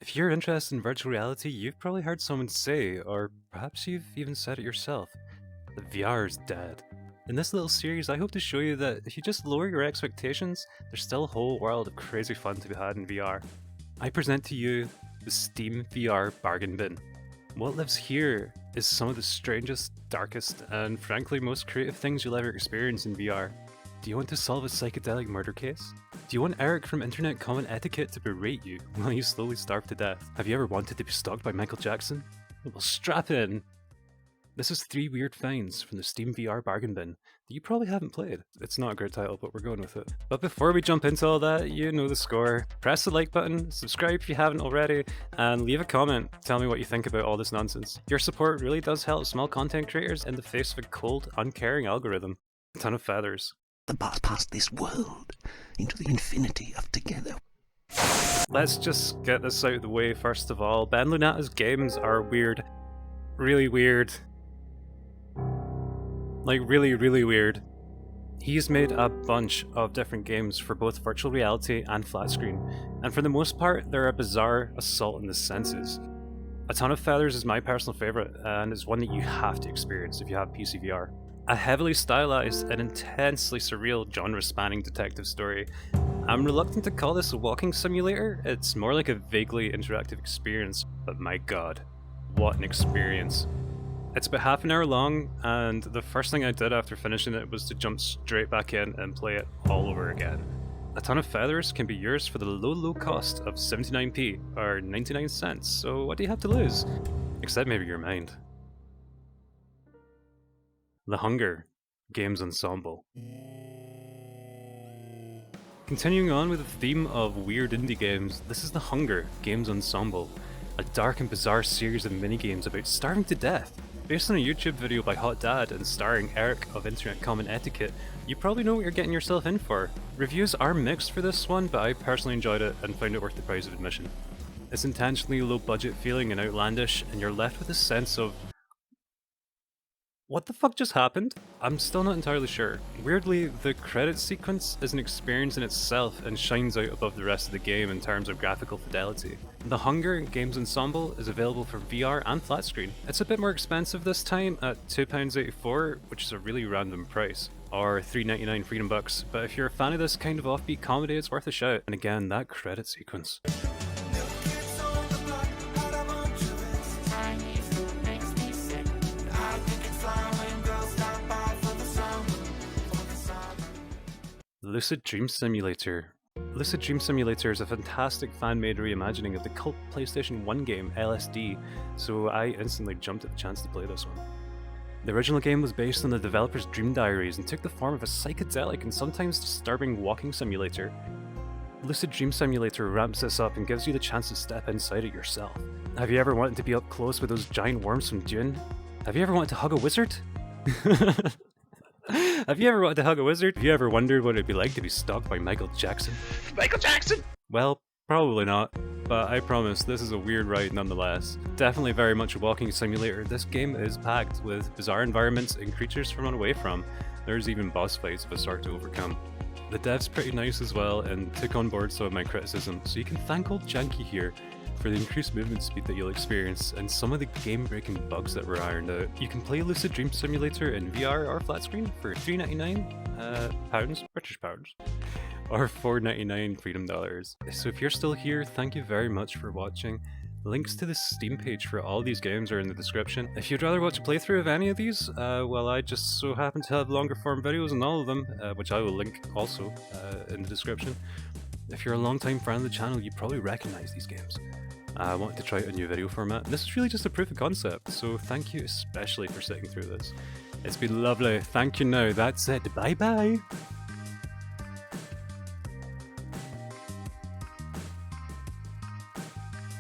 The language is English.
If you're interested in virtual reality, you've probably heard someone say, or perhaps you've even said it yourself, that VR is dead. In this little series, I hope to show you that if you just lower your expectations, there's still a whole world of crazy fun to be had in VR. I present to you the SteamVR bargain bin. What lives here is some of the strangest, darkest, and frankly most creative things you'll ever experience in VR. Do you want to solve a psychedelic murder case? Do you want Eric from Internet Common Etiquette to berate you while you slowly starve to death? Have you ever wanted to be stalked by Michael Jackson? Well, strap in! This is 3 weird finds from the SteamVR bargain bin that you probably haven't played. It's not a great title, but we're going with it. But before we jump into all that, you know the score. Press the like button, subscribe if you haven't already, and leave a comment. Tell me what you think about all this nonsense. Your support really does help small content creators in the face of a cold, uncaring algorithm. A ton of feathers. The path past this world into the infinity of together. Let's just get this out of the way first of all. Ben Lunata's games are weird. Really weird. Like really, really weird. He's made a bunch of different games for both virtual reality and flat screen, and for the most part, they're a bizarre assault on the senses. A Ton of Feathers is my personal favourite, and is one that you have to experience if you have PC VR. A heavily stylized and intensely surreal genre-spanning detective story. I'm reluctant to call this a walking simulator, it's more like a vaguely interactive experience, but my god, what an experience. It's about half an hour long, and the first thing I did after finishing it was to jump straight back in and play it all over again. A Ton of Feathers can be yours for the low cost of 79p, or 99 cents, so what do you have to lose? Except maybe your mind. The Hunger Games Ensemble. Continuing on with the theme of weird indie games, this is The Hunger Games Ensemble, a dark and bizarre series of minigames about starving to death. Based on a YouTube video by Hot Dad and starring Eric of Internet Common Etiquette, you probably know what you're getting yourself in for. Reviews are mixed for this one, but I personally enjoyed it and found it worth the price of admission. It's intentionally low budget feeling and outlandish, and you're left with a sense of what the fuck just happened? I'm still not entirely sure. Weirdly, the credits sequence is an experience in itself and shines out above the rest of the game in terms of graphical fidelity. The Hunger Games Ensemble is available for VR and flat screen. It's a bit more expensive this time at £2.84, which is a really random price, or $3.99 Freedom Bucks, but if you're a fan of this kind of offbeat comedy, it's worth a shout. And again, that credit sequence. Lucid Dream Simulator. Lucid Dream Simulator is a fantastic fan-made reimagining of the cult PlayStation 1 game LSD, so I instantly jumped at the chance to play this one. The original game was based on the developer's dream diaries and took the form of a psychedelic and sometimes disturbing walking simulator. Lucid Dream Simulator ramps this up and gives you the chance to step inside it yourself. Have you ever wanted to be up close with those giant worms from Dune? Have you ever wanted to hug a wizard? Have you ever wanted to hug a wizard? Have you ever wondered what it'd be like to be stalked by Michael Jackson? Michael Jackson! Well, probably not, but I promise this is a weird ride nonetheless. Definitely very much a walking simulator. This game is packed with bizarre environments and creatures to run away from. There's even boss fights of a sort to overcome. The dev's pretty nice as well and took on board some of my criticism, so you can thank old Janky here for the increased movement speed that you'll experience and some of the game-breaking bugs that were ironed out. You can play Lucid Dream Simulator in VR or flat screen for £3.99 pounds, British pounds, or $4.99 Freedom Dollars. So if you're still here, thank you very much for watching. Links to the Steam page for all these games are in the description. If you'd rather watch a playthrough of any of these, well, I just so happen to have longer form videos on all of them, which I will link also in the description. If you're a long-time friend of the channel, you probably recognize these games. I wanted to try out a new video format, and this is really just a proof of concept, so thank you especially for sitting through this. It's been lovely. Thank you now. That's it. Bye bye.